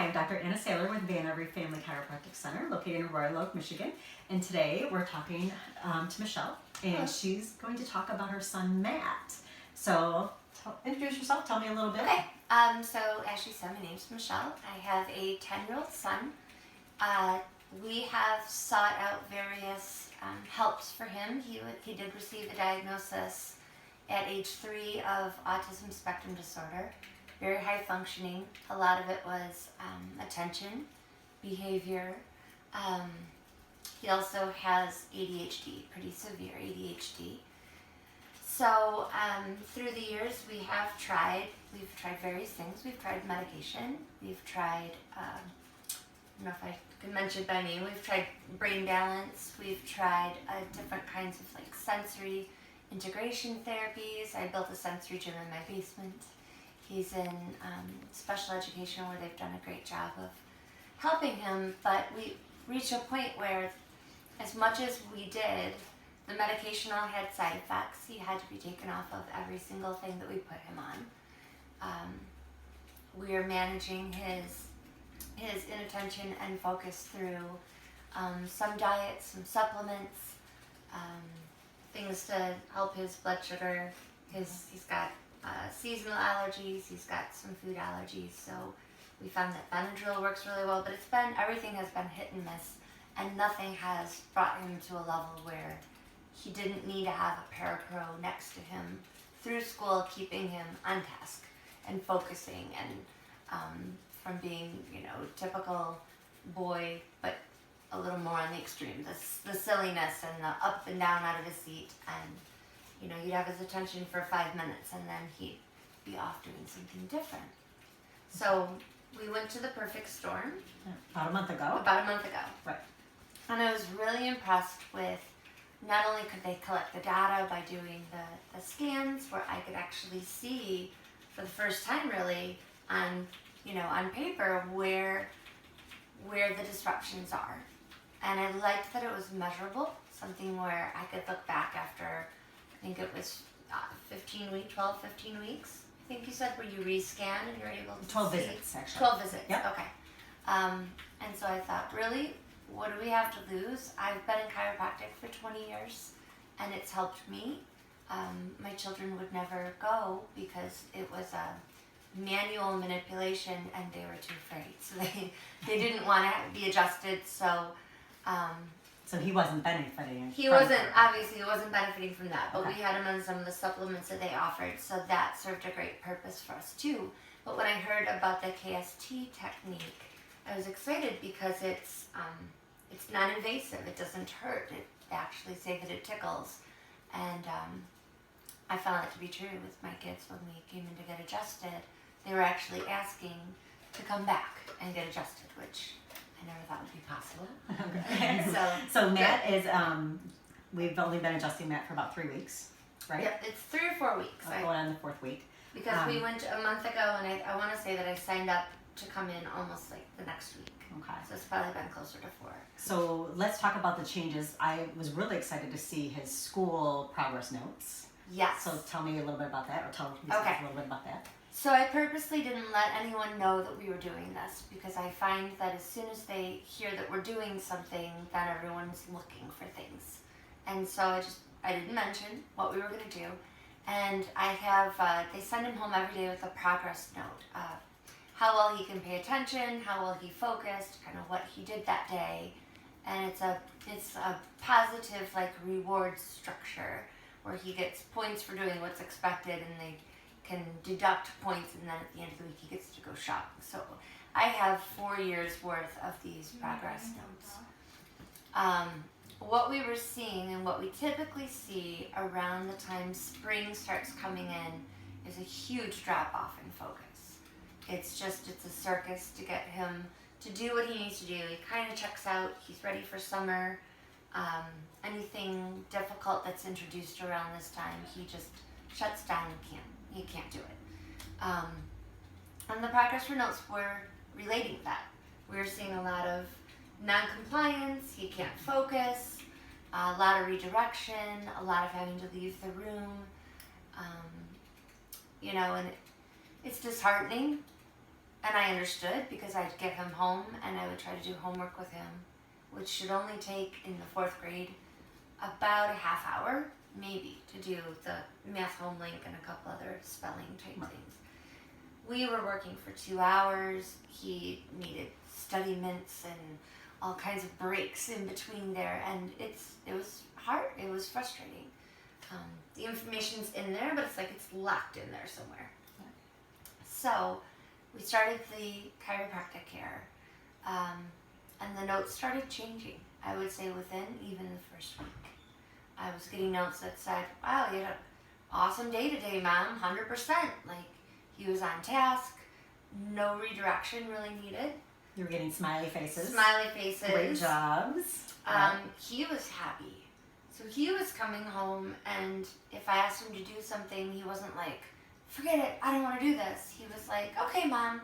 Hi, I'm Dr. Anna Saylor with Van Every Family Chiropractic Center located in Royal Oak, Michigan. And today we're talking to Michelle, and she's going to talk about her son, Matt. So introduce yourself, tell me a little bit. Okay, so as you said, my name's Michelle. I have a 10-year-old son. We have sought out various helps for him. He did receive a diagnosis at age 3 of autism spectrum disorder. Very high functioning. A lot of it was attention, behavior. He also has ADHD, pretty severe ADHD. So through the years we've tried various things. We've tried medication. We've tried, I don't know if I can mention by name, we've tried brain balance. We've tried different kinds of like sensory integration therapies. I built a sensory gym in my basement. He's in special education where they've done a great job of helping him, but we reached a point where as much as we did, the medication all had side effects. He had to be taken off of every single thing that we put him on. We are managing his inattention and focus through some diets, some supplements, things to help his blood sugar. He's got seasonal allergies, he's got some food allergies, so we found that Benadryl works really well, but everything has been hit and miss, and nothing has brought him to a level where he didn't need to have a parapro next to him through school, keeping him on task and focusing, and from being, typical boy, but a little more on the extreme, the silliness and the up and down out of his seat, and you'd have his attention for 5 minutes and then he'd be off doing something different. So we went to the Perfect Storm. About a month ago. Right. And I was really impressed with, not only could they collect the data by doing the scans where I could actually see for the first time really on paper where the disruptions are. And I liked that it was measurable, something where I could look back after, I think it was 15 weeks, I think you said, where you rescan and you're able to 12 see. visits, actually. 12 visits, Yep. Okay. And so I thought, really, what do we have to lose? I've been in chiropractic for 20 years, and it's helped me. My children would never go because it was a manual manipulation, and they were too afraid. So they didn't want to be adjusted, so... So he wasn't benefiting. Obviously he wasn't benefiting from that, but we had him on some of the supplements that they offered, so that served a great purpose for us too. But when I heard about the KST technique, I was excited because it's non-invasive, it doesn't hurt, they actually say that it tickles, and I found that to be true with my kids. When we came in to get adjusted, they were actually asking to come back and get adjusted, which I never thought would be possible. Okay. So Matt is, we've only been adjusting Matt for about 3 weeks, right? Yep, it's 3 or 4 weeks. Going on the 4th week. Because we went a month ago, and I want to say that I signed up to come in almost like the next week. Okay. So it's probably been closer to 4. So let's talk about the changes. I was really excited to see his school progress notes. Yes. So tell me a little bit about that, or tell me a little bit about that. So I purposely didn't let anyone know that we were doing this, because I find that as soon as they hear that we're doing something, then everyone's looking for things. And so I didn't mention what we were going to do. And I have, they send him home every day with a progress note. How well he can pay attention, how well he focused, kind of what he did that day. And it's a positive like reward structure where he gets points for doing what's expected, and they can deduct points, and then at the end of the week he gets to go shopping. So I have 4 years worth of these progress notes. What we were seeing, and what we typically see around the time spring starts coming in, is a huge drop off in focus. It's a circus to get him to do what he needs to do. He kind of checks out, he's ready for summer. Anything difficult that's introduced around this time, he just shuts down and he can't do it. And the progress notes were relating that. We were seeing a lot of non-compliance, he can't focus, a lot of redirection, a lot of having to leave the room, and it's disheartening And I understood because I'd get him home and I would try to do homework with him, which should only take in the 4th grade about a half hour, maybe, to do the math home link and a couple other spelling type things. We were working for 2 hours. He needed study mints and all kinds of breaks in between there, and it was hard. It was frustrating. The information's in there, but it's like it's locked in there somewhere. So we started the chiropractic care, and the notes started changing. I would say within even the first week. I was getting notes that said, wow, you had an awesome day today, Mom, 100%. Like, he was on task, no redirection really needed. You were getting smiley faces. Smiley faces. Great jobs. He was happy. So he was coming home, and if I asked him to do something, he wasn't like, forget it, I don't want to do this. He was like, okay, Mom.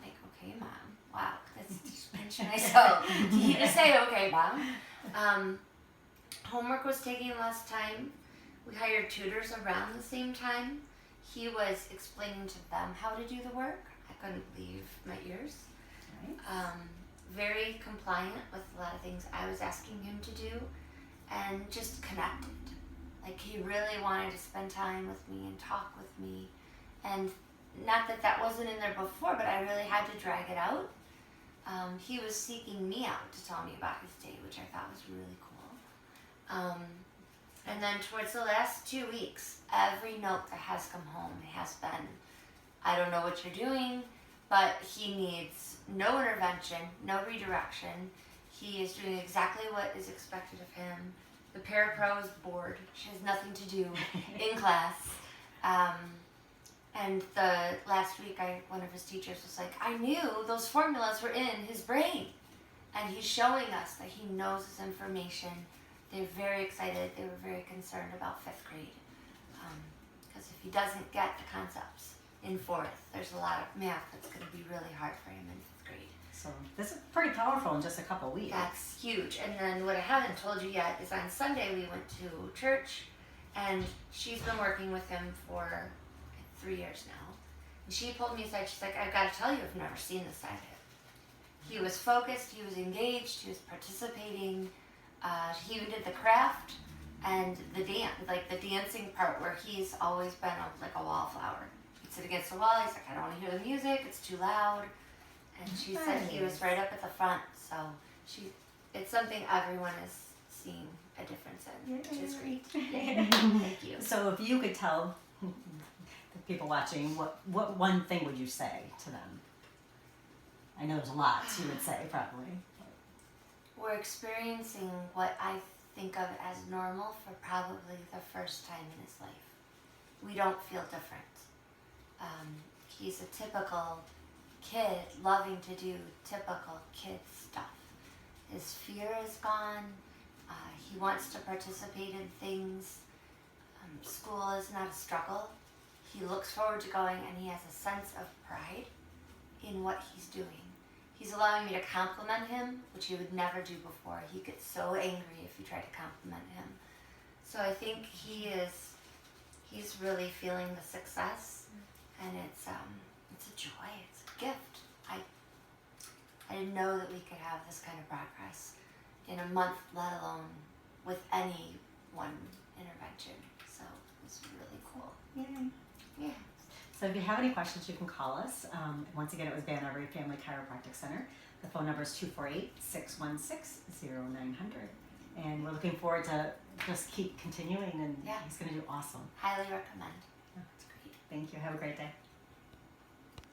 Like, okay, Mom. Wow, that's pinching myself. He just say, okay, Mom. Homework was taking less time. We hired tutors around the same time. He was explaining to them how to do the work. I couldn't believe my ears. Right. Very compliant with a lot of things I was asking him to do, and just connected. Like, he really wanted to spend time with me and talk with me. And not that that wasn't in there before, but I really had to drag it out. He was seeking me out to tell me about his day, which I thought was really cool. And then towards the last 2 weeks, every note that has come home has been, I don't know what you're doing, but he needs no intervention, no redirection. He is doing exactly what is expected of him. The parapro is bored. She has nothing to do in class. And the last week, one of his teachers was like, I knew those formulas were in his brain. And he's showing us that he knows his information. They're very excited. They were very concerned about 5th grade. Because if he doesn't get the concepts in 4th, there's a lot of math that's going to be really hard for him in 5th grade. So this is pretty powerful in just a couple weeks. That's huge. And then what I haven't told you yet is on Sunday we went to church, and she's been working with him for 3 years now. And she pulled me aside. She's like, I've got to tell you, I've never seen this side of him. He was focused. He was engaged. He was participating. He even did the craft and the dance, like the dancing part where he's always been like a wallflower. He'd sit against the wall. He's like, I don't want to hear the music. It's too loud. And she said he was right up at the front. So it's something everyone is seeing a difference in, which is great. Thank you. So if you could tell the people watching, what one thing would you say to them? I know there's lots you would say probably. We're experiencing what I think of as normal for probably the first time in his life. We don't feel different. He's a typical kid loving to do typical kid stuff. His fear is gone. He wants to participate in things. School is not a struggle. He looks forward to going, and he has a sense of pride in what he's doing. He's allowing me to compliment him, which he would never do before. He gets so angry if you try to compliment him. So I think he's really feeling the success, and it's a joy, it's a gift. I didn't know that we could have this kind of progress in a month, let alone with any one intervention. So it's really cool. Yeah. So if you have any questions, you can call us. Once again, it was Banner Every Family Chiropractic Center. The phone number is 248-616-0900. And we're looking forward to just keep continuing, and he's going to do awesome. Highly recommend. That's great. Thank you. Have a great day.